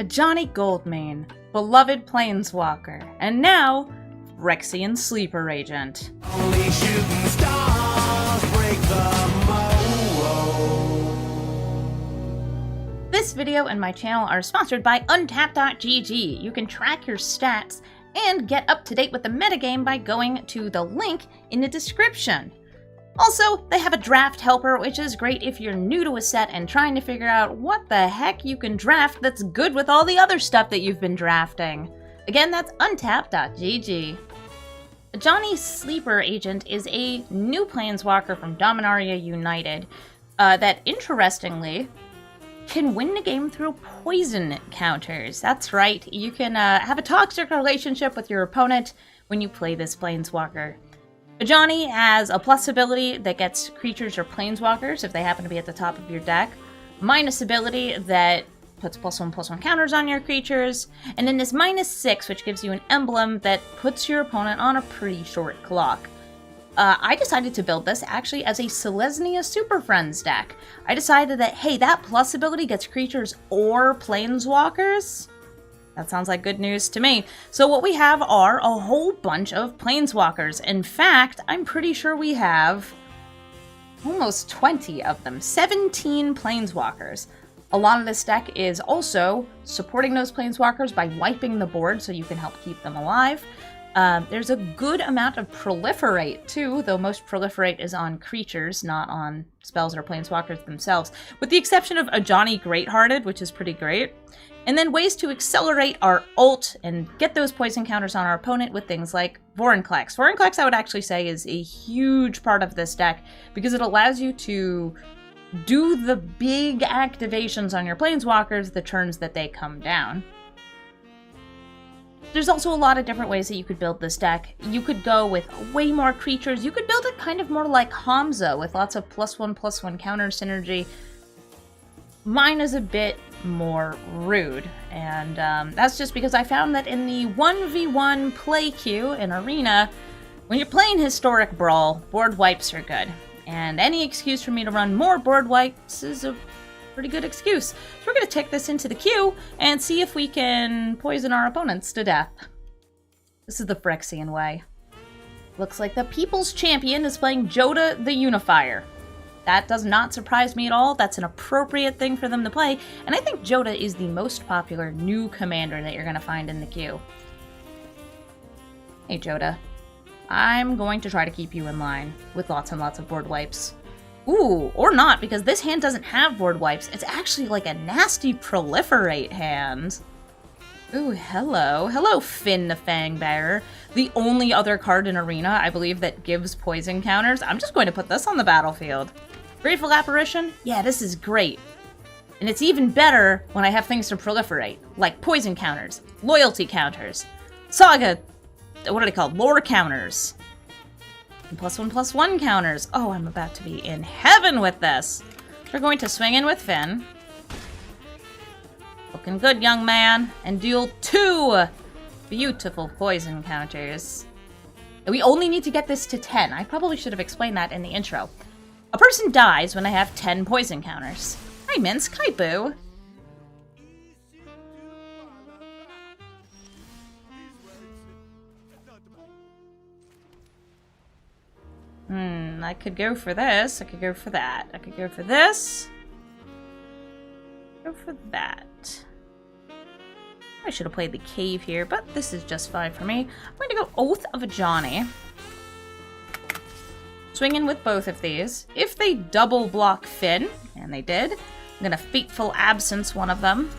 Ajani Goldmane, beloved Planeswalker, and now, Phyrexian Sleeper Agent. Only shooting stars break the mold. This video and my channel are sponsored by Untap.gg. You can track your stats and get up to date with the metagame by going to the link in the description. Also, they have a draft helper, which is great if you're new to a set and trying to figure out what the heck you can draft that's good with all the other stuff that you've been drafting. Again, that's untap.gg. Ajani Sleeper Agent is a new Planeswalker from Dominaria United that, interestingly, can win the game through poison counters. That's right, you can have a toxic relationship with your opponent when you play this Planeswalker. Ajani has a plus ability that gets creatures or planeswalkers if they happen to be at the top of your deck, minus ability that puts +1/+1 counters on your creatures, and then this -6, which gives you an emblem that puts your opponent on a pretty short clock. I decided to build this actually as a Selesnya Super Friends deck. I decided that, hey, that plus ability gets creatures or planeswalkers? That sounds like good news to me. So what we have are a whole bunch of planeswalkers. In fact, I'm pretty sure we have almost 20 of them. 17 planeswalkers. A lot of this deck is also supporting those planeswalkers by wiping the board so you can help keep them alive. There's a good amount of proliferate too, though most proliferate is on creatures, not on spells or planeswalkers themselves, with the exception of Ajani Greathearted, which is pretty great. And then ways to accelerate our ult and get those poison counters on our opponent with things like Vorinclex. Vorinclex, I would actually say, is a huge part of this deck because it allows you to do the big activations on your planeswalkers the turns that they come down. There's also a lot of different ways that you could build this deck. You could go with way more creatures. You could build it kind of more like Hamza with lots of +1/+1 counter synergy. Mine is a bit more rude, and that's just because I found that in the 1v1 play queue in Arena, when you're playing Historic Brawl, board wipes are good. And any excuse for me to run more board wipes is a pretty good excuse. So we're going to take this into the queue and see if we can poison our opponents to death. This is the Phyrexian way. Looks like the People's Champion is playing Joda the Unifier. That does not surprise me at all. That's an appropriate thing for them to play, and I think Joda is the most popular new commander that you're going to find in the queue. Hey Joda, I'm going to try to keep you in line with lots and lots of board wipes. Ooh, or not, because this hand doesn't have board wipes. It's actually like a nasty proliferate hand. Ooh, hello. Hello, Finn the Fangbearer. The only other card in Arena, I believe, that gives poison counters. I'm just going to put this on the battlefield. Grateful Apparition? Yeah, this is great. And it's even better when I have things to proliferate, like poison counters, loyalty counters, saga, what are they called? Lore counters. And +1/+1 counters. Oh, I'm about to be in heaven with this. We're going to swing in with Finn. Looking good, young man. And deal 2 beautiful poison counters. And we only need to get this to 10. I probably should have explained that in the intro. A person dies when they have 10 poison counters. Hi, Minsk. Hi, Boo. I could go for this. I could go for that. I could go for this. Go for that. I should have played the cave here, but this is just fine for me. I'm going to go Oath of Ajani. Swing in with both of these. If they double block Finn, and they did, I'm going to Fateful Absence one of them.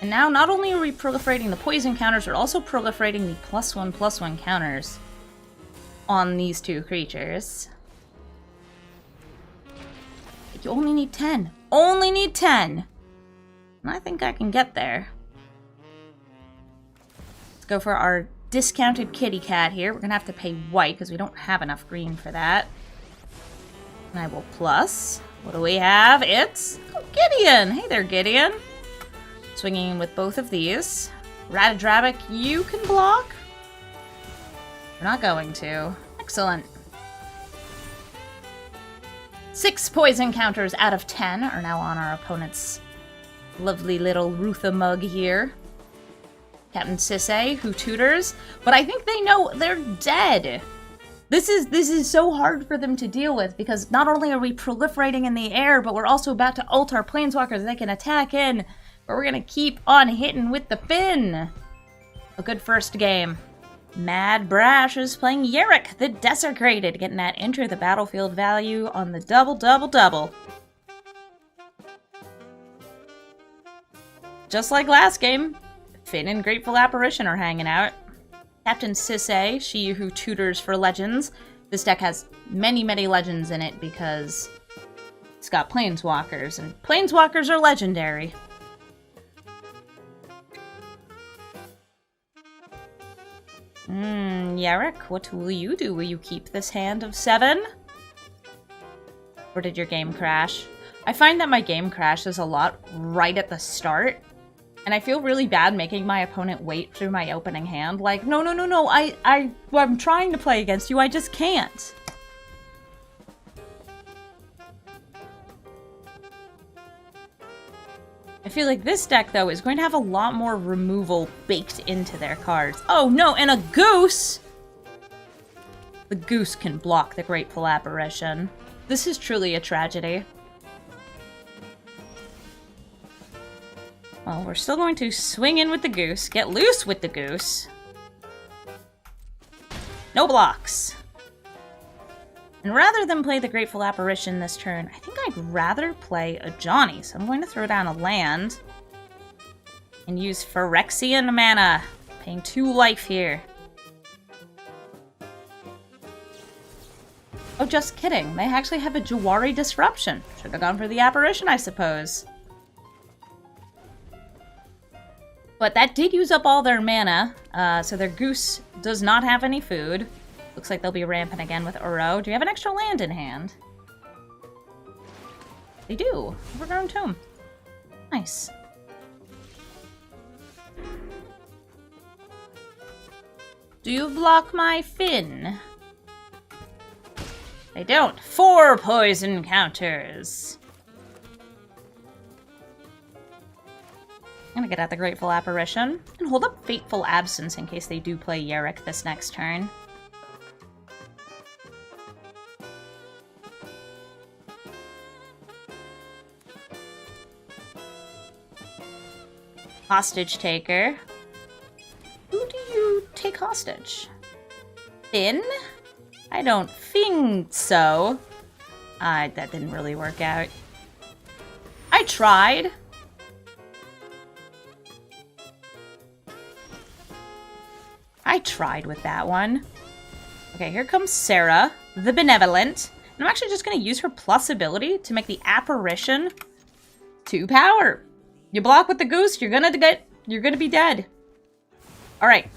And now not only are we proliferating the poison counters, we're also proliferating the +1/+1 counters on these two creatures. You only need 10. Only need 10! And I think I can get there. Let's go for our discounted kitty cat here. We're going to have to pay white because we don't have enough green for that. And I will plus. What do we have? It's Gideon! Hey there, Gideon! Swinging in with both of these. Ratadrabic, you can block? We're not going to. Excellent. 6 poison counters out of 10 are now on our opponent's lovely little Rutha mug here. Captain Sisay, who tutors, but I think they know they're dead. This is so hard for them to deal with because not only are we proliferating in the air, but we're also about to ult our planeswalkers. They can attack in, but we're gonna keep on hitting with the fin. A good first game. Mad Brash is playing Yerick, the Desecrated, getting that enter the battlefield value on the double. Just like last game, Finn and Grateful Apparition are hanging out. Captain Sisay, she who tutors for legends. This deck has many legends in it because it's got Planeswalkers, and Planeswalkers are legendary. Yerick, what will you do? Will you keep this hand of 7? Or did your game crash? I find that my game crashes a lot right at the start, and I feel really bad making my opponent wait through my opening hand. Like, no, I'm trying to play against you, I just can't. I feel like this deck, though, is going to have a lot more removal baked into their cards. Oh, no, and a goose! The goose can block the Grateful Apparition. This is truly a tragedy. Well, we're still going to swing in with the goose, get loose with the goose. No blocks. And rather than play the Grateful Apparition this turn, I think I'd rather play Ajani. So I'm going to throw down a land and use Phyrexian mana, paying 2 life here. Oh, just kidding. They actually have a Jawari Disruption. Should have gone for the Apparition, I suppose. But that did use up all their mana, so their goose does not have any food. Looks like they'll be rampant again with Uro. Do you have an extra land in hand? They do. Overgrown Tomb. Nice. Do you block my Finn? They don't. 4 poison counters. I'm gonna get out the Grateful Apparition and hold up Fateful Absence in case they do play Yerick this next turn. Hostage taker. Who do you take hostage? Finn? I don't think so. That didn't really work out. I tried. I tried with that one. Okay, here comes Sarah, the Benevolent. And I'm actually just going to use her plus ability to make the Apparition 2 power. You block with the goose, you're gonna be dead. Alright.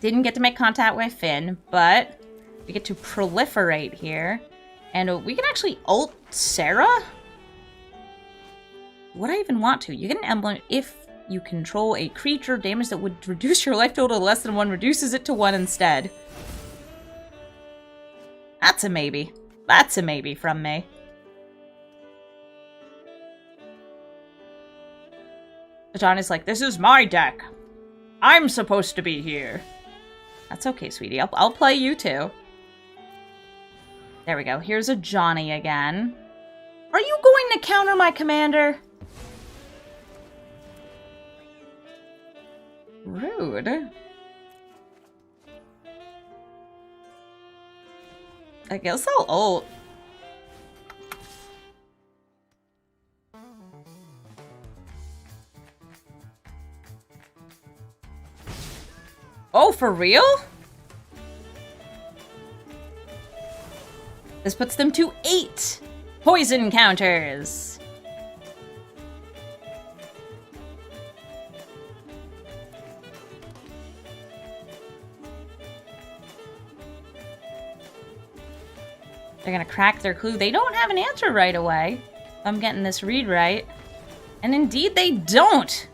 Didn't get to make contact with Finn, but we get to proliferate here. And we can actually ult Sarah? Would I even want to? You get an emblem if you control a creature. Damage that would reduce your life total to less than 1 reduces it to 1 instead. That's a maybe. That's a maybe from me. Ajani's like, this is my deck. I'm supposed to be here. That's okay, sweetie. I'll play you too. There we go. Here's Ajani again. Are you going to counter my commander? Rude. I guess I'll ult. Oh, for real? This puts them to 8 poison counters. They're gonna crack their clue. They don't have an answer right away. I'm getting this read right. And indeed they don't.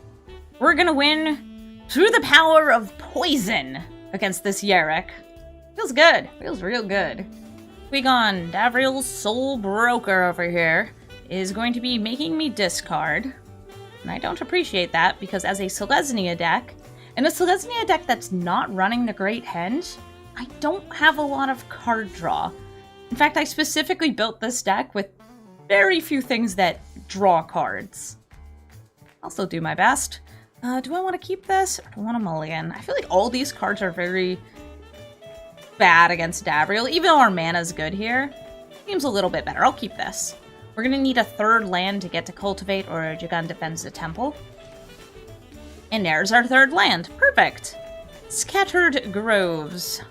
We're gonna win through the power of poison against this Yerick. Feels good. Feels real good. Qui-Gon, Davriel's soul broker over here, is going to be making me discard. And I don't appreciate that, because as a Selesnya deck, and a Selesnya deck that's not running the Great Henge, I don't have a lot of card draw. In fact, I specifically built this deck with very few things that draw cards. I'll still do my best. Do I want to keep this, or do I want to mulligan? I feel like all these cards are very bad against Davriel, even though our mana's good here. Seems a little bit better. I'll keep this. We're gonna need a third land to get to cultivate, or Jagan defends the temple. And there's our third land. Perfect. Scattered Groves.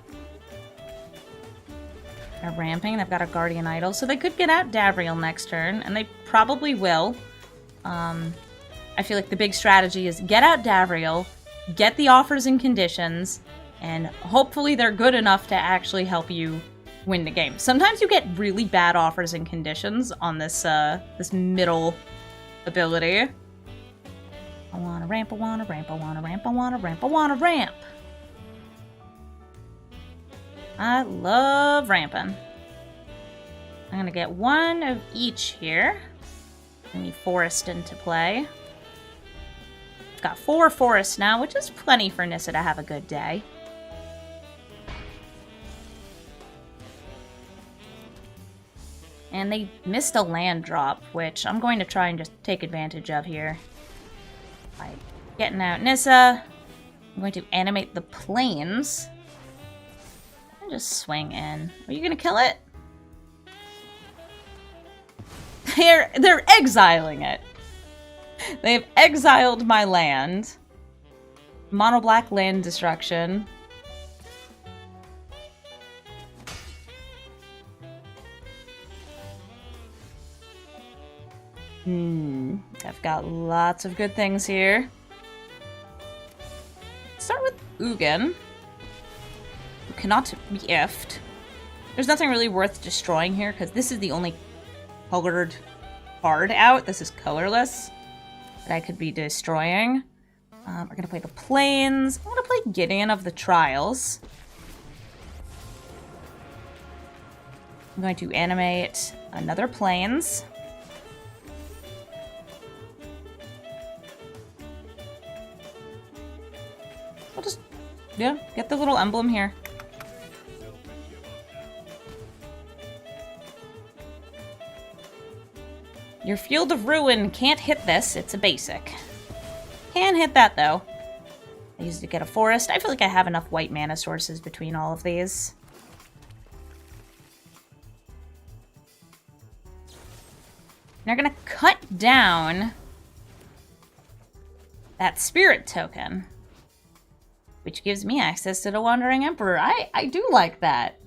They're ramping. They've got a Guardian Idol, so they could get out Davriel next turn, and they probably will. I feel like the big strategy is get out Davriel, get the offers and conditions, and hopefully they're good enough to actually help you win the game. Sometimes you get really bad offers and conditions on this this middle ability. I wanna ramp, I wanna ramp, I wanna ramp, I wanna ramp, I wanna ramp. I love ramping. I'm gonna get one of each here. I need forest into play. I've got 4 forests now, which is plenty for Nissa to have a good day. And they missed a land drop, which I'm going to try and just take advantage of here. By getting out Nissa, I'm going to animate the plains. And just swing in. Are you going to kill it? They're exiling it. They've exiled my land. Mono black land destruction. I've got lots of good things here. Start with Ugin, who cannot be if'd. There's nothing really worth destroying here, because this is the only colored card out. This is colorless that I could be destroying. We're going to play the Plains. I'm going to play Gideon of the Trials. I'm going to animate another Plains. I'll just, yeah, get the little emblem here. Your Field of Ruin can't hit this. It's a basic. Can hit that, though. I used it to get a forest. I feel like I have enough white mana sources between all of these. They're gonna cut down that spirit token, which gives me access to the Wandering Emperor. I do like that.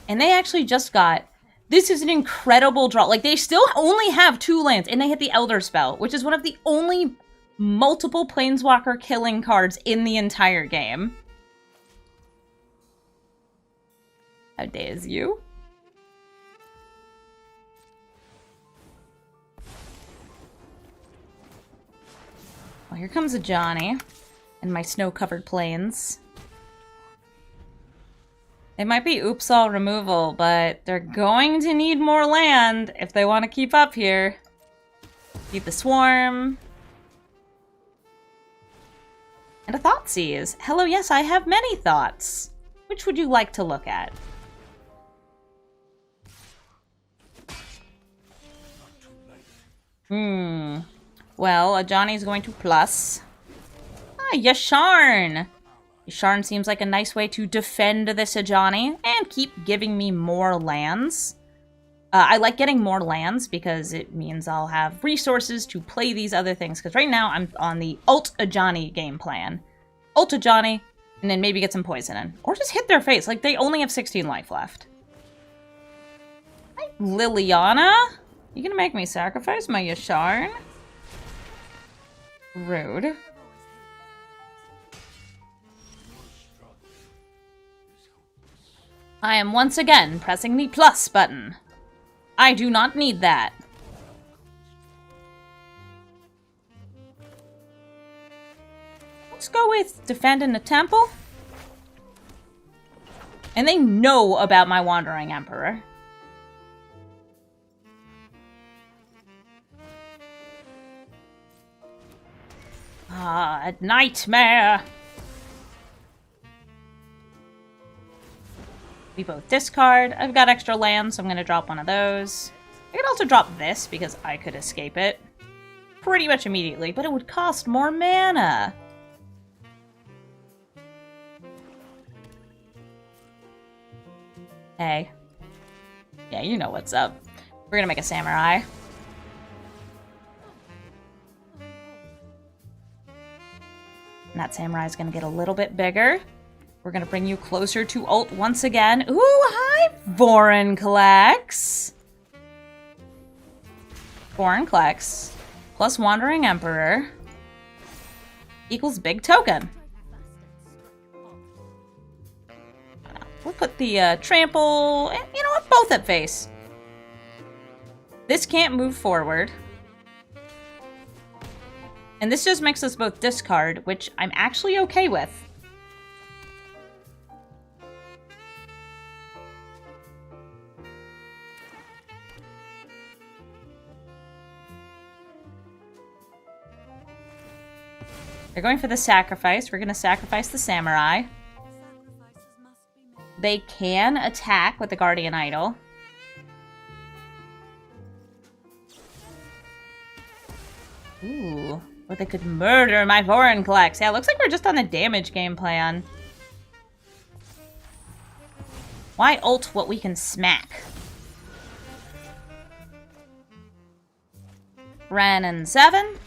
And they actually just got... This is an incredible draw. Like, they still only have 2 lands, and they hit the Elder Spell, which is one of the only multiple Planeswalker killing cards in the entire game. How days you? Well, here comes Ajani and my snow-covered plains. They might be Oopsal removal, but they're going to need more land if they want to keep up here. Keep the Swarm. And a Thoughtseize. Hello, yes, I have many thoughts. Which would you like to look at? Well, Ajani's going to plus. Ah, Yasharn! Yasharn seems like a nice way to defend this Ajani and keep giving me more lands. I like getting more lands because it means I'll have resources to play these other things. Because right now I'm on the Ult Ajani game plan. Ult Ajani, and then maybe get some poison in. Or just hit their face. Like, they only have 16 life left. Hi, Liliana? You gonna make me sacrifice my Yasharn? Rude. I am once again pressing the plus button. I do not need that. Let's go with defend in the temple. And they know about my Wandering Emperor. Ah, a nightmare! We both discard. I've got extra land, so I'm going to drop one of those. I could also drop this, because I could escape it pretty much immediately, but it would cost more mana. Hey. Yeah, you know what's up. We're gonna make a samurai. And that samurai is gonna get a little bit bigger. We're gonna bring you closer to ult once again. Ooh, hi, Vorinclex. Vorinclex plus Wandering Emperor equals big token. We'll put the trample, and you know what, both at face. This can't move forward. And this just makes us both discard, which I'm actually okay with. They're going for the sacrifice. We're going to sacrifice the samurai. They can attack with the Guardian Idol. Ooh, or they could murder my Vorinclex. Yeah, looks like we're just on the damage game plan. Why ult what we can smack? Ren and 7.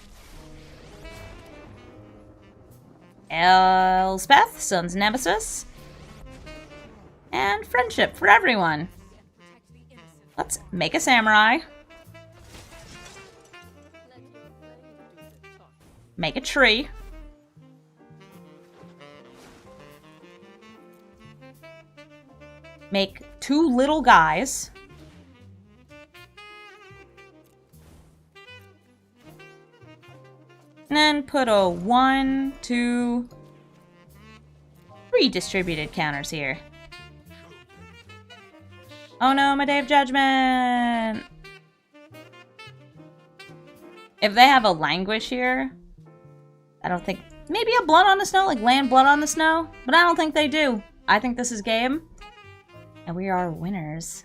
Elspeth, Sun's Nemesis. And friendship for everyone. Let's make a samurai. Make a tree. Make 2 little guys. And then put a 1, 2, 3 distributed counters here. Oh no, my Day of Judgment! If they have a Languish here, I don't think... Maybe a Blood on the Snow, like land Blood on the Snow? But I don't think they do. I think this is game. And we are winners.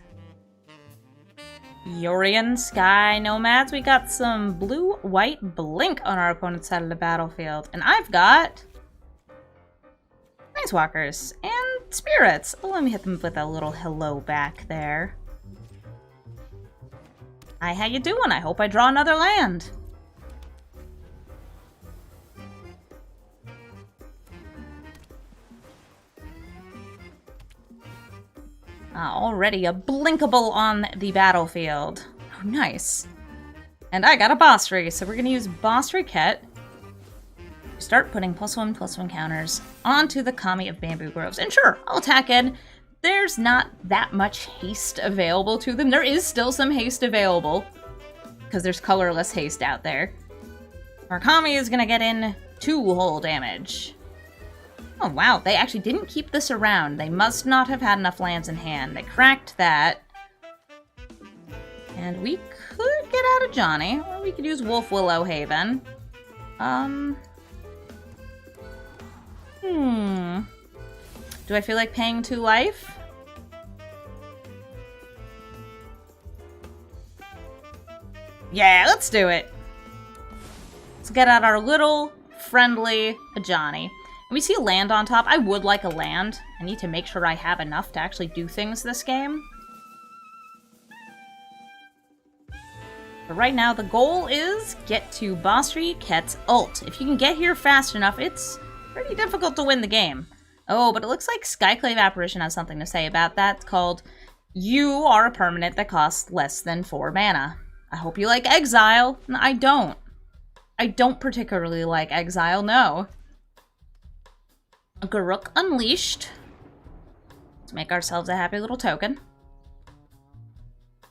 Yorian Sky Nomads. We got some blue-white blink on our opponent's side of the battlefield. And I've got... Planeswalkers and spirits. Oh, let me hit them with a little hello back there. Hi, how you doing? I hope I draw another land. Already a blinkable on the battlefield. Oh, nice. And I got a boss race, so we're gonna use Boss Riquette. Start putting +1/+1 counters onto the Kami of Bamboo Groves. And sure, I'll attack in. There's not that much haste available to them. There is still some haste available, because there's colorless haste out there. Our Kami is gonna get in 2 whole damage. Oh wow, they actually didn't keep this around. They must not have had enough lands in hand. They cracked that. And we could get out of Ajani, or we could use Wolf Willow Haven. Do I feel like paying 2 life? Yeah, let's do it. Let's get out our little friendly Ajani. We see a land on top. I would like a land. I need to make sure I have enough to actually do things this game. But right now, the goal is get to Boss Riquette's ult. If you can get here fast enough, it's pretty difficult to win the game. Oh, but it looks like Skyclave Apparition has something to say about that. It's called, you are a permanent that costs less than 4 mana. I hope you like Exile. No, I don't. I don't particularly like Exile, no. Garruk Unleashed. Let's make ourselves a happy little token.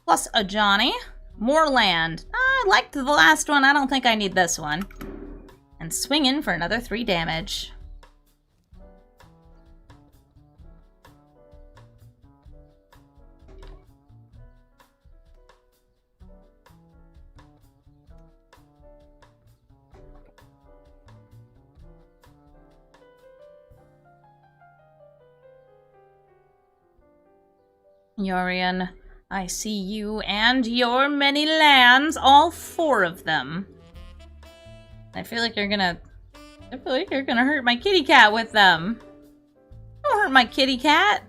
Plus Ajani. More land. I liked the last one. I don't think I need this one. And swing in for another 3 damage. Yorian, I see you and your many lands, all 4 of them. I feel like you're gonna hurt my kitty cat with them. Don't hurt my kitty cat.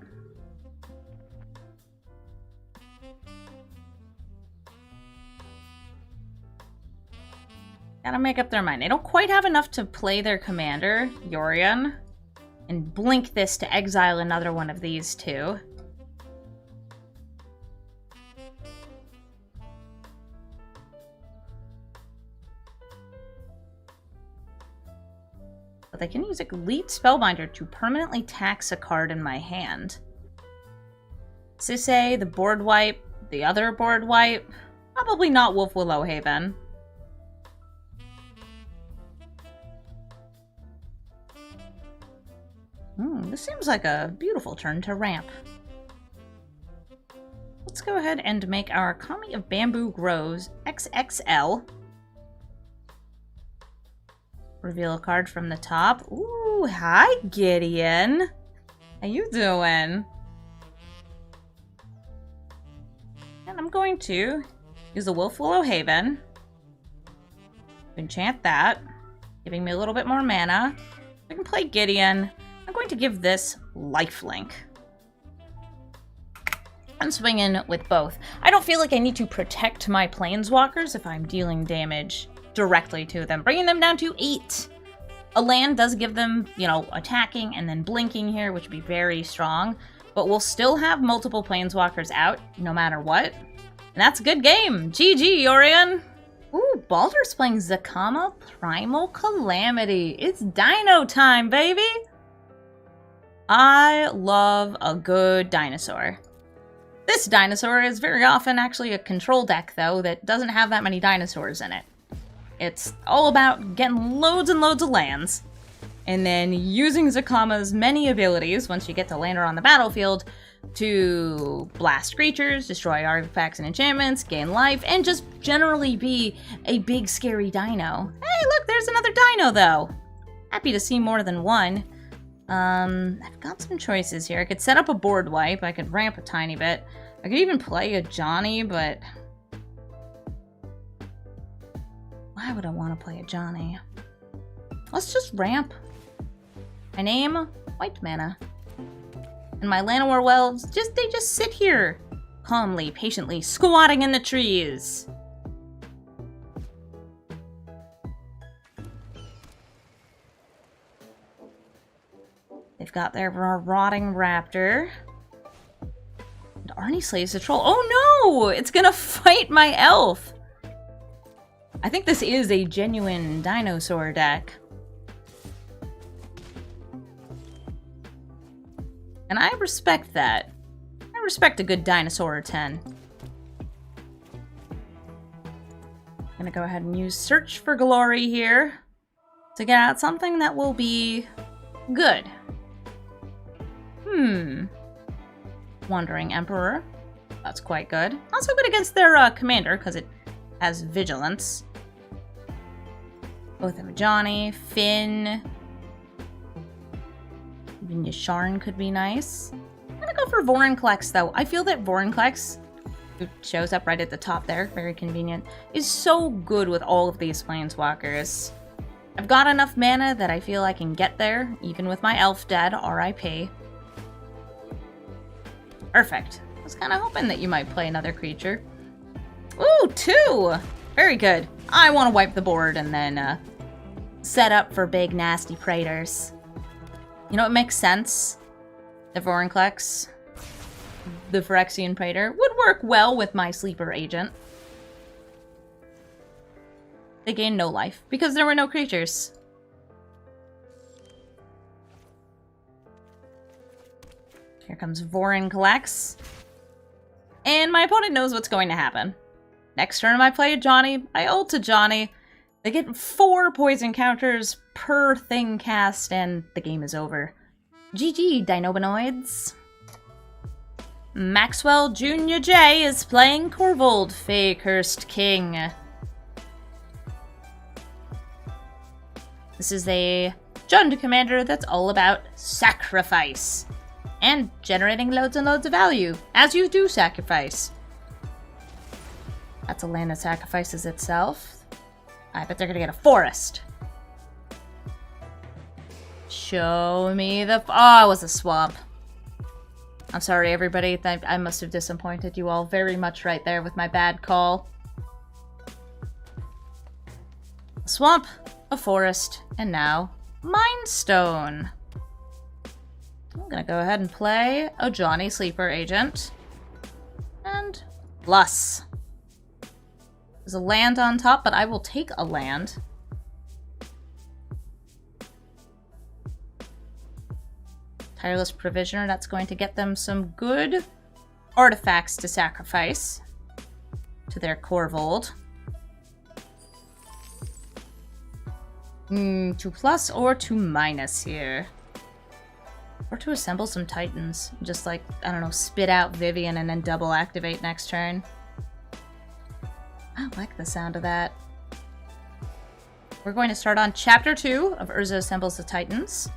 Gotta make up their mind. They don't quite have enough to play their commander, Yorian, and blink this to exile another one of these 2. But they can use Elite Spellbinder to permanently tax a card in my hand. Sisay, the board wipe, the other board wipe. Probably not Wolf Willow Haven. This seems like a beautiful turn to ramp. Let's go ahead and make our Kami of Bamboo Grows XXL. Reveal a card from the top. Ooh, hi Gideon. How you doing? And I'm going to use the Wolf Willow Haven. Enchant that, giving me a little bit more mana. I can play Gideon. I'm going to give this lifelink. And swing in with both. I don't feel like I need to protect my Planeswalkers if I'm dealing damage directly to them. Bringing them down to 8. A land does give them, you know, attacking and then blinking here, which would be very strong. But we'll still have multiple Planeswalkers out, no matter what. And that's a good game. GG, Yorian. Ooh, Baldur's playing Zakama Primal Calamity. It's Dino time, baby! I love a good dinosaur. This dinosaur is very often actually a control deck, though, that doesn't have that many dinosaurs in it. It's all about getting loads and loads of lands, and then using Zakama's many abilities, once you get to land her on the battlefield, to blast creatures, destroy artifacts and enchantments, gain life, and just generally be a big scary dino. Hey, look, there's another dino, though! Happy to see more than one. I've got some choices here. I could set up a board wipe, I could ramp a tiny bit. I could even play Ajani, but why would I want to play Ajani? Let's just ramp. My name, White Mana. And my Llanowar Welves, they just sit here, calmly, patiently, squatting in the trees. They've got their rotting raptor. And Arnie slays the troll. Oh no! It's gonna fight my elf! I think this is a genuine dinosaur deck. And I respect that. I respect a good dinosaur or 10. I'm gonna go ahead and use Search for Glory here to get out something that will be good. Wandering Emperor. That's quite good. Also good against their commander, because it has Vigilance. Both of Ajani, Finn. Even Yasharn could be nice. I'm gonna go for Vorinclex, though. I feel that Vorinclex, who shows up right at the top there, very convenient, is so good with all of these Planeswalkers. I've got enough mana that I feel I can get there, even with my elf dead, RIP. Perfect. I was kind of hoping that you might play another creature. Ooh, 2! Very good. I want to wipe the board and then set up for big nasty Praetors. You know, it makes sense. The Vorinclex, the Phyrexian Praetor, would work well with my sleeper agent. They gained no life because there were no creatures. Here comes Vorinclex. And my opponent knows what's going to happen. Next turn I play Ajani, I ult Ajani. They get 4 poison counters per thing cast, and the game is over. GG, Dinobinoids. Maxwell Jr. J is playing Corvold, Fey-Cursed King. This is a Jund commander that's all about sacrifice. and generating loads and loads of value, as you do sacrifice. That's a land that sacrifices itself. I bet they're gonna get a forest. Show me the... Oh, it was a swamp. I'm sorry, everybody. I must have disappointed you all very much right there with my bad call. A swamp, a forest, and now Mind Stone. I'm gonna go ahead and play Ajani, Sleeper Agent. And plus. There's a land on top, but I will take a land. Tireless Provisioner, that's going to get them some good artifacts to sacrifice to their Corvold. 2+ or 2- here. Or to assemble some Titans. Just like, I don't know, spit out Vivian and then double activate next turn. I like the sound of that. We're going to start on Chapter 2 of Urza Assembles the Titans,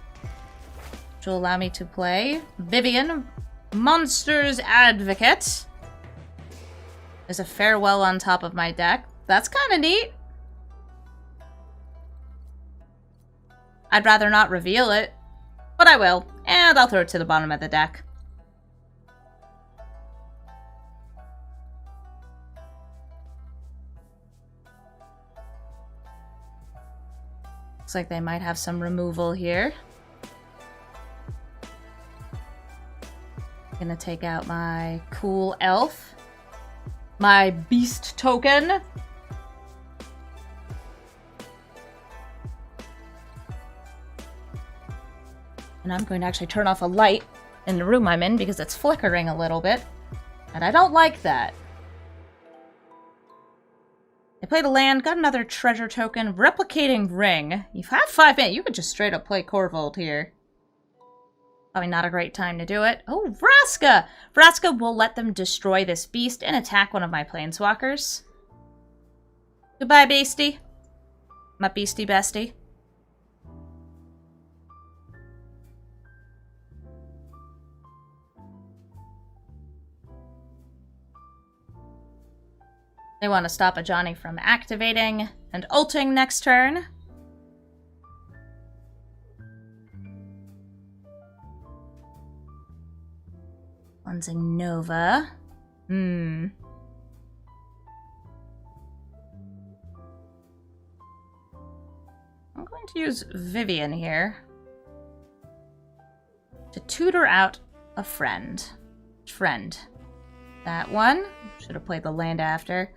which will allow me to play Vivian, Monsters Advocate. There's a Farewell on top of my deck. That's kind of neat. I'd rather not reveal it, but I will, and I'll throw it to the bottom of the deck. Looks like they might have some removal here. Gonna take out my cool elf, my beast token. And I'm going to actually turn off a light in the room I'm in because it's flickering a little bit. And I don't like that. I played a land, got another treasure token, replicating ring. You have 5 mana. You could just straight up play Corvold here. Probably not a great time to do it. Oh, Vraska! Vraska will let them destroy this beast and attack one of my Planeswalkers. Goodbye, beastie. My beastie bestie. They want to stop Ajani from activating and ulting next turn. Cleansing Nova. I'm going to use Vivian here to tutor out a friend. That one. Should have played the land after.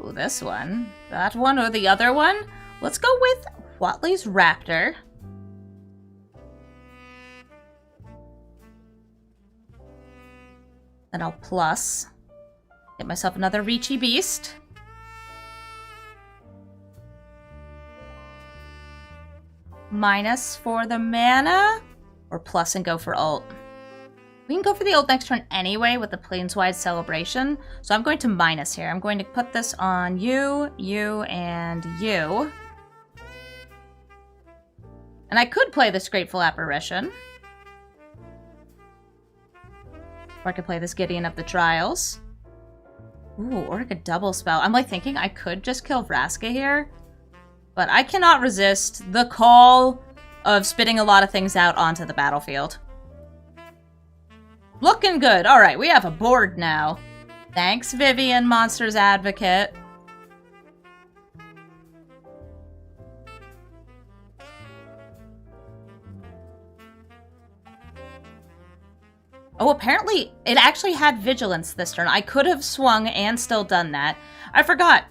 Ooh, this one. That one or the other one? Let's go with Watley's Raptor. Then I'll plus. Get myself another Reachy Beast. Minus for the mana. Or plus and go for ult. We can go for the ult next turn anyway with the Planeswide Celebration. So I'm going to minus here. I'm going to put this on you, you, and you. And I could play this Grateful Apparition. Or I could play this Gideon of the Trials. Ooh, or I could double spell. I'm like thinking I could just kill Vraska here. But I cannot resist the call of spitting a lot of things out onto the battlefield. Looking good. Alright, we have a board now. Thanks, Vivian, Monsters Advocate. Oh, apparently it actually had Vigilance this turn. I could have swung and still done that. I forgot.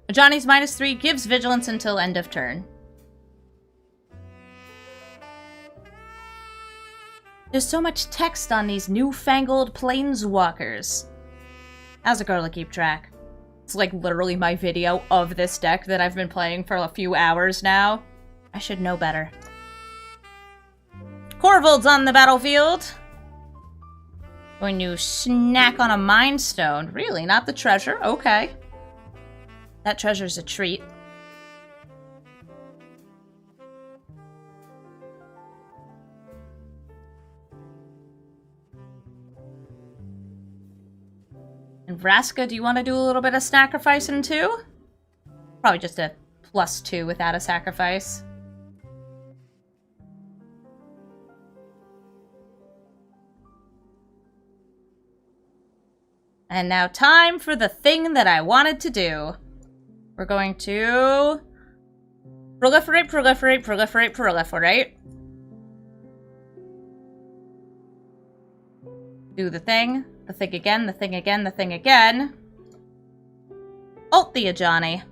Ajani's -3 gives Vigilance until end of turn. There's so much text on these newfangled Planeswalkers. How's it go to keep track? It's like literally my video of this deck that I've been playing for a few hours now. I should know better. Corvold's on the battlefield. Going to snack on a Mind Stone. Really? Not the treasure? Okay. That treasure's a treat. And Vraska, do you want to do a little bit of sacrificing too? Probably just a +2 without a sacrifice. And now time for the thing that I wanted to do. We're going to proliferate, proliferate, proliferate, proliferate. Do the thing again, the thing again, the thing again. Ult the Ajani.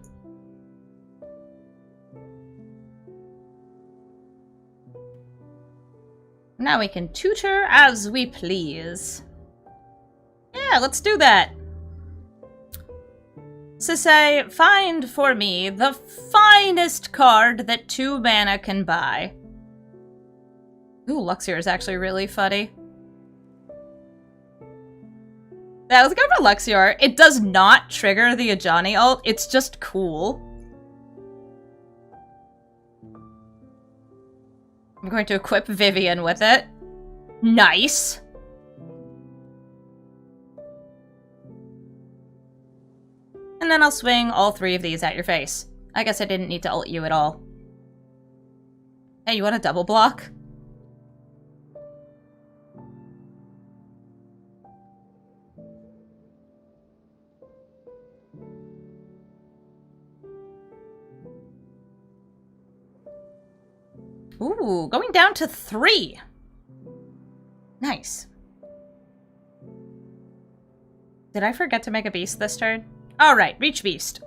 Now we can tutor as we please. Yeah, let's do that. So say, find for me the finest card that 2 mana can buy. Ooh, Luxior is actually really funny. Yeah, let's go for Luxior. It does not trigger the Ajani ult, it's just cool. I'm going to equip Vivian with it. Nice. And then I'll swing all 3 of these at your face. I guess I didn't need to ult you at all. Hey, you want a double block? Ooh, going down to 3. Nice. Did I forget to make a beast this turn? Alright, reach beast.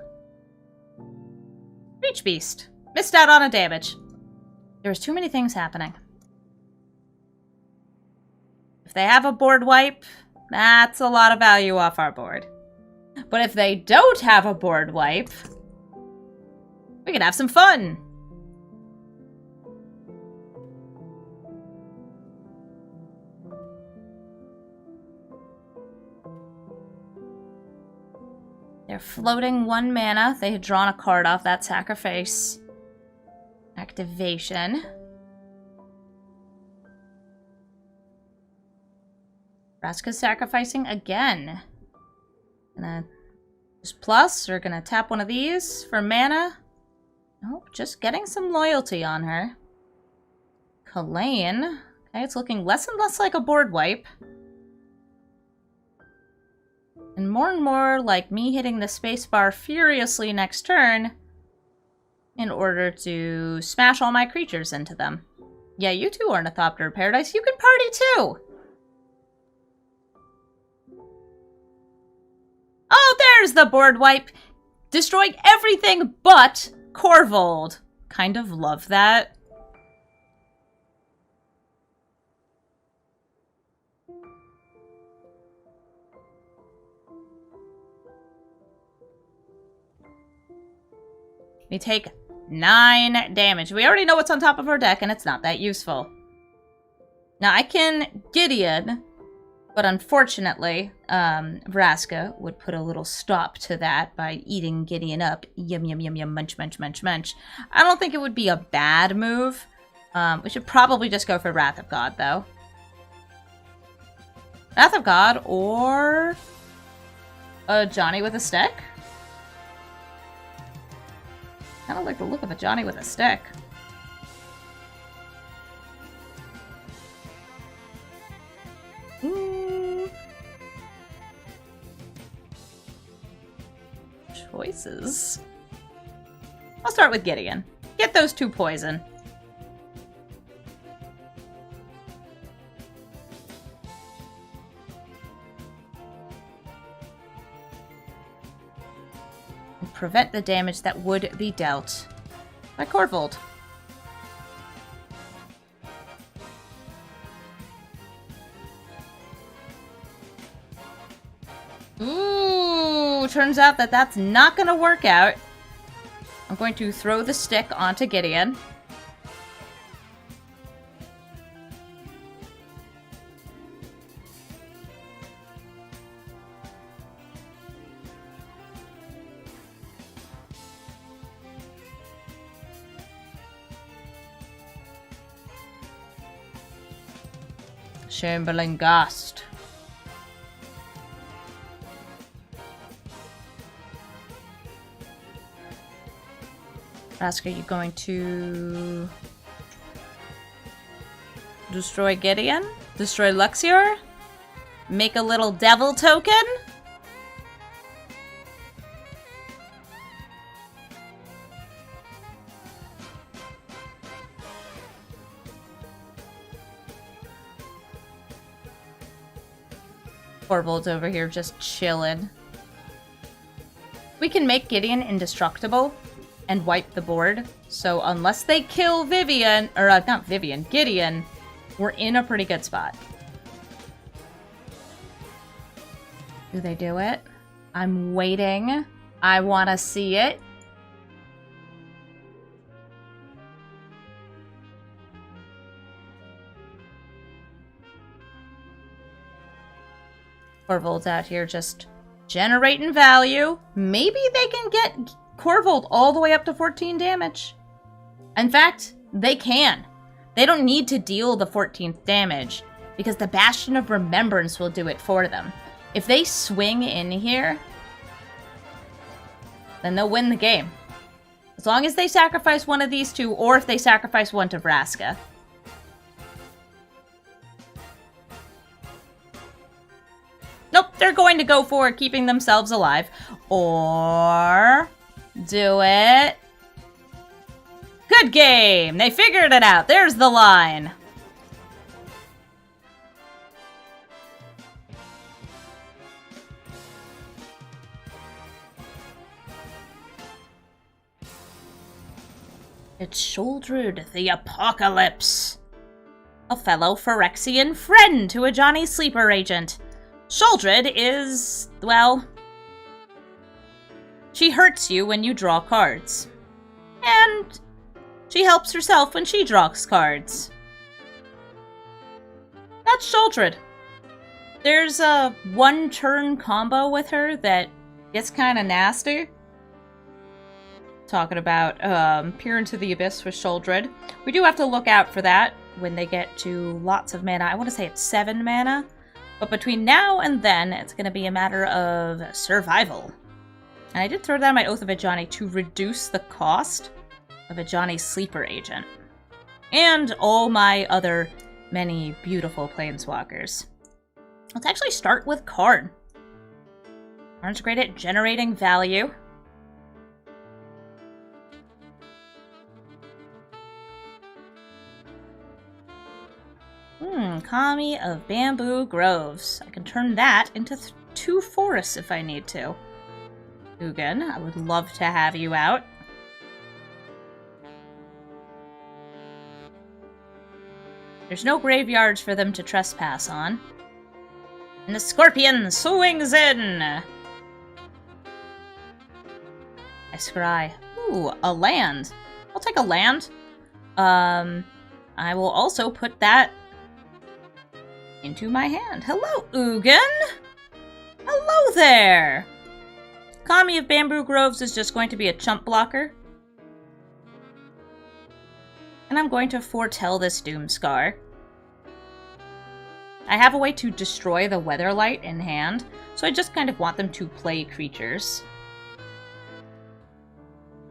Reach beast. Missed out on a damage. There's too many things happening. If they have a board wipe, that's a lot of value off our board. But if they don't have a board wipe, we can have some fun. They're floating 1 mana. They had drawn a card off that sacrifice. Activation. Vraska's sacrificing again. Gonna use plus, or gonna tap one of these for mana. Nope, just getting some loyalty on her. Kalain. Okay, it's looking less and less like a board wipe. And more like me hitting the spacebar furiously next turn in order to smash all my creatures into them. Yeah, you too, Ornithopter of Paradise. You can party too! Oh, there's the board wipe! Destroying everything but Corvold. Kind of love that. We take 9 damage. We already know what's on top of our deck, and it's not that useful. Now, I can Gideon, but unfortunately, Vraska would put a little stop to that by eating Gideon up. Yum, yum, yum, yum, munch, munch, munch, munch. I don't think it would be a bad move. We should probably just go for Wrath of God, though. Wrath of God, or Ajani with a stick? I don't like the look of Ajani with a stick. Choices. I'll start with Gideon. Get those 2 poison. Prevent the damage that would be dealt by Corvold. Ooh, turns out that that's not going to work out. I'm going to throw the stick onto Gideon. Chamberlain Gast. Ask, are you going to destroy Gideon? Destroy Luxior? Make a little devil token? Corvold's over here just chilling. We can make Gideon indestructible and wipe the board. So unless they kill Vivian, or not Vivian, Gideon, we're in a pretty good spot. Do they do it? I'm waiting. I want to see it. Corvold's out here just generating value. Maybe they can get Corvold all the way up to 14 damage. In fact, they can. They don't need to deal the 14th damage because the Bastion of Remembrance will do it for them. If they swing in here, then they'll win the game. As long as they sacrifice one of these two, or if they sacrifice one to Vraska. Nope, they're going to go for keeping themselves alive. Or do it. Good game! They figured it out. There's the line. It's Shouldered the Apocalypse. A fellow Phyrexian friend to Ajani sleeper agent. Shouldered is, well, she hurts you when you draw cards. And she helps herself when she draws cards. That's Shouldered. There's a one-turn combo with her that gets kind of nasty. Talking about Peer into the Abyss with Shouldered. We do have to look out for that when they get to lots of mana. I want to say it's 7 mana. But between now and then, it's going to be a matter of survival. And I did throw down my Oath of Ajani to reduce the cost of Ajani's sleeper agent. And all my other many beautiful Planeswalkers. Let's actually start with Karn. Karn's great at generating value. Kami of Bamboo Groves. I can turn that into 2 forests if I need to. Ugin, I would love to have you out. There's no graveyards for them to trespass on. And the Scorpion swings in! I scry. Ooh, a land. I'll take a land. I will also put that into my hand. Hello, Ugin! Hello there! Kami of Bamboo Groves is just going to be a chump blocker. And I'm going to foretell this Doomscar. I have a way to destroy the Weatherlight in hand, so I just kind of want them to play creatures.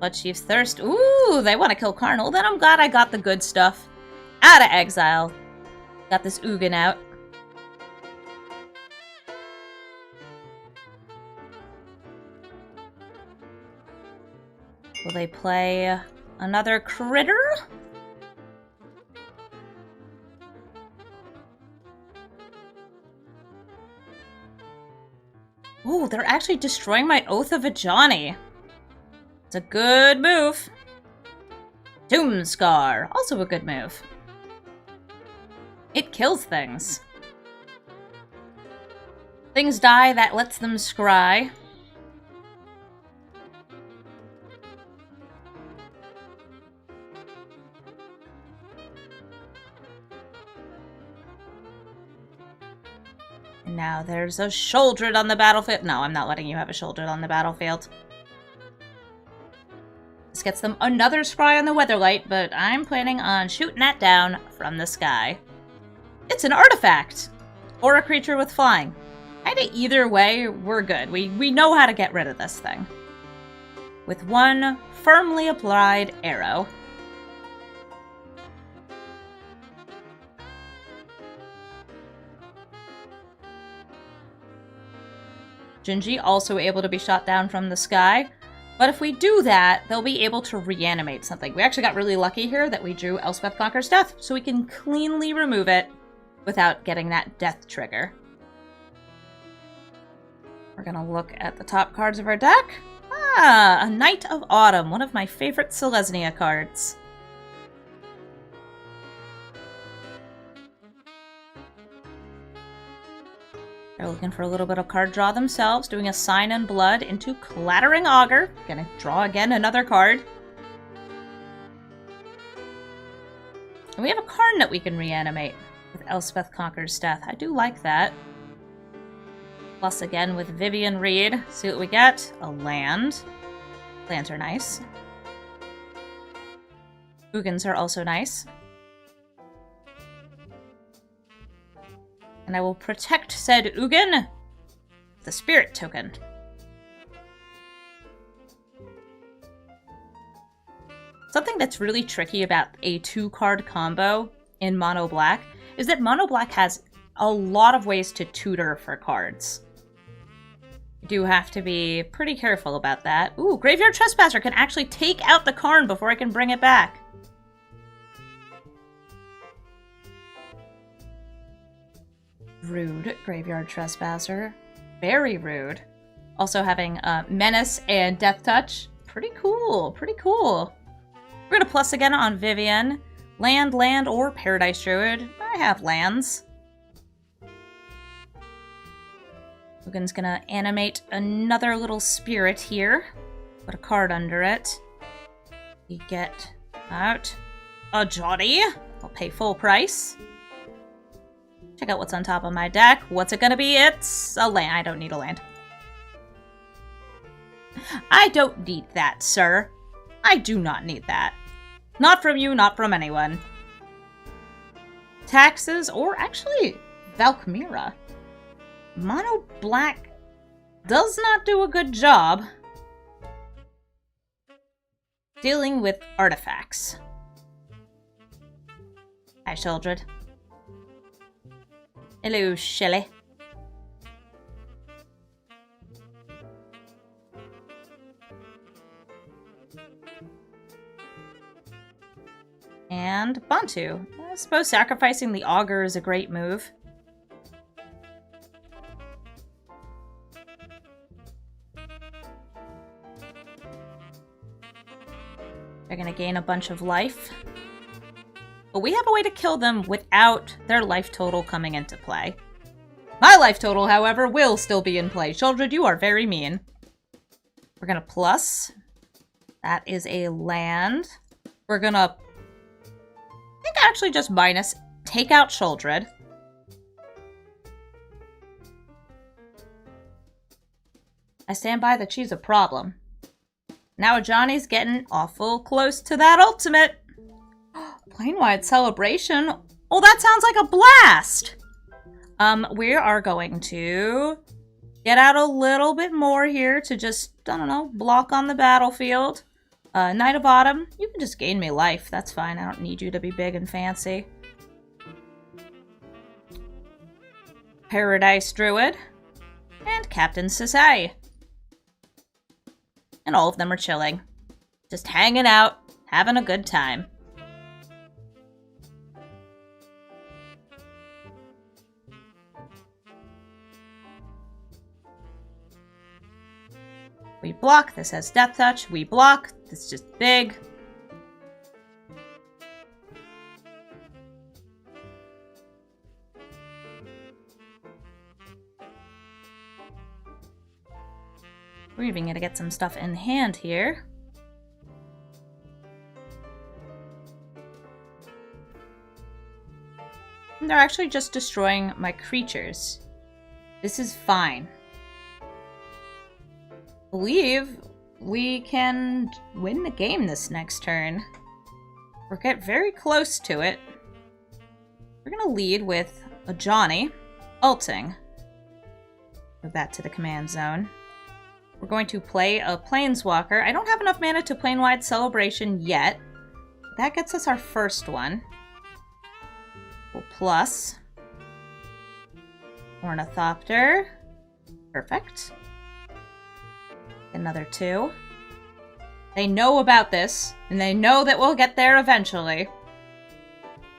Bloodchief's Thirst. Ooh, they want to kill Karn. Then I'm glad I got the good stuff out of exile. Got this Ugin out. Will they play another critter? Ooh, they're actually destroying my Oath of Ajani. It's a good move. Doomscar, also a good move. It kills things. Things die, that lets them scry. Now there's a Shouldered on the battlefield. No, I'm not letting you have a Shouldered on the battlefield. This gets them another scry on the Weatherlight, but I'm planning on shooting that down from the sky. It's an artifact! Or a creature with flying. Either way, we're good. We know how to get rid of this thing. with one firmly applied arrow. Jinji also able to be shot down from the sky. But if we do that, they'll be able to reanimate something. We actually got really lucky here that we drew Elspeth Conquers Death, so we can cleanly remove it without getting that death trigger. We're gonna look at the top cards of our deck. Ah, a Knight of Autumn, one of my favorite Selesnya cards. They're looking for a little bit of card draw themselves, doing a Sign in Blood into Clattering Augur. Gonna draw again another card. And we have a Karn that we can reanimate with Elspeth Conquers Death. I do like that. Plus again with Vivian Reed. See what we get? A land. Lands are nice. Ugins are also nice. And I will protect said Ugin with a Spirit Token. Something that's really tricky about a 2-card combo in Mono Black is that Mono Black has a lot of ways to tutor for cards. You do have to be pretty careful about that. Ooh, Graveyard Trespasser can actually take out the Karn before I can bring it back. Rude, Graveyard Trespasser. Very rude. Also having Menace and Death Touch. Pretty cool, pretty cool. We're gonna plus again on Vivian. Land, or Paradise Druid. I have lands. Ugin's gonna animate another little spirit here. Put a card under it. We get out Ajani. I'll pay full price. Check out what's on top of my deck. What's it gonna be? It's a land. I don't need a land. I don't need that, sir. I do not need that. Not from you, not from anyone. Taxes, or actually, Valkmira. Mono Black does not do a good job dealing with artifacts. Hi, Sheldred. Hello, Shelly. And Bantu. I suppose sacrificing the Augur is a great move. They're gonna gain a bunch of life. But we have a way to kill them without their life total coming into play. My life total, however, will still be in play. Sheldred, you are very mean. We're gonna plus. That is a land. We're gonna, I think actually just minus, take out Sheldred. I stand by that she's a problem. Now Ajani's getting awful close to that ultimate. Plane-wide celebration. Oh, that sounds like a blast! We are going to get out a little bit more here to just, I don't know, block on the battlefield. Knight of Autumn, you can just gain me life. That's fine. I don't need you to be big and fancy. Paradise Druid. And Captain Sisay. And all of them are chilling. Just hanging out, having a good time. We block. This has Death Touch. We block. This is just big. We're even gonna get some stuff in hand here. And they're actually just destroying my creatures. This is fine. I believe we can win the game this next turn. We're getting very close to it. We're gonna lead with Ajani ulting. Move that to the command zone. we're going to play a Planeswalker. I don't have enough mana to Planewide Celebration yet. That gets us our first one. We'll plus Ornithopter. Perfect. Another 2. They know about this, and they know that we'll get there eventually.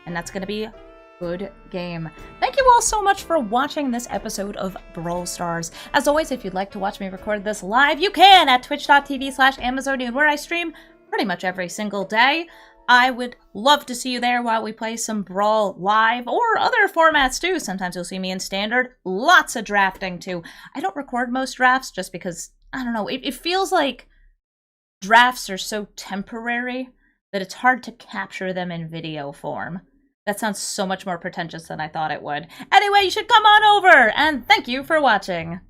And that's going to be a good game. Thank you all so much for watching this episode of Brawl Stars. As always, if you'd like to watch me record this live, you can at twitch.tv/Amazonian, where I stream pretty much every single day. I would love to see you there while we play some Brawl live, or other formats too. Sometimes you'll see me in Standard. Lots of drafting too. I don't record most drafts just because, I don't know, it feels like drafts are so temporary that it's hard to capture them in video form. That sounds so much more pretentious than I thought it would. Anyway, you should come on over, and thank you for watching.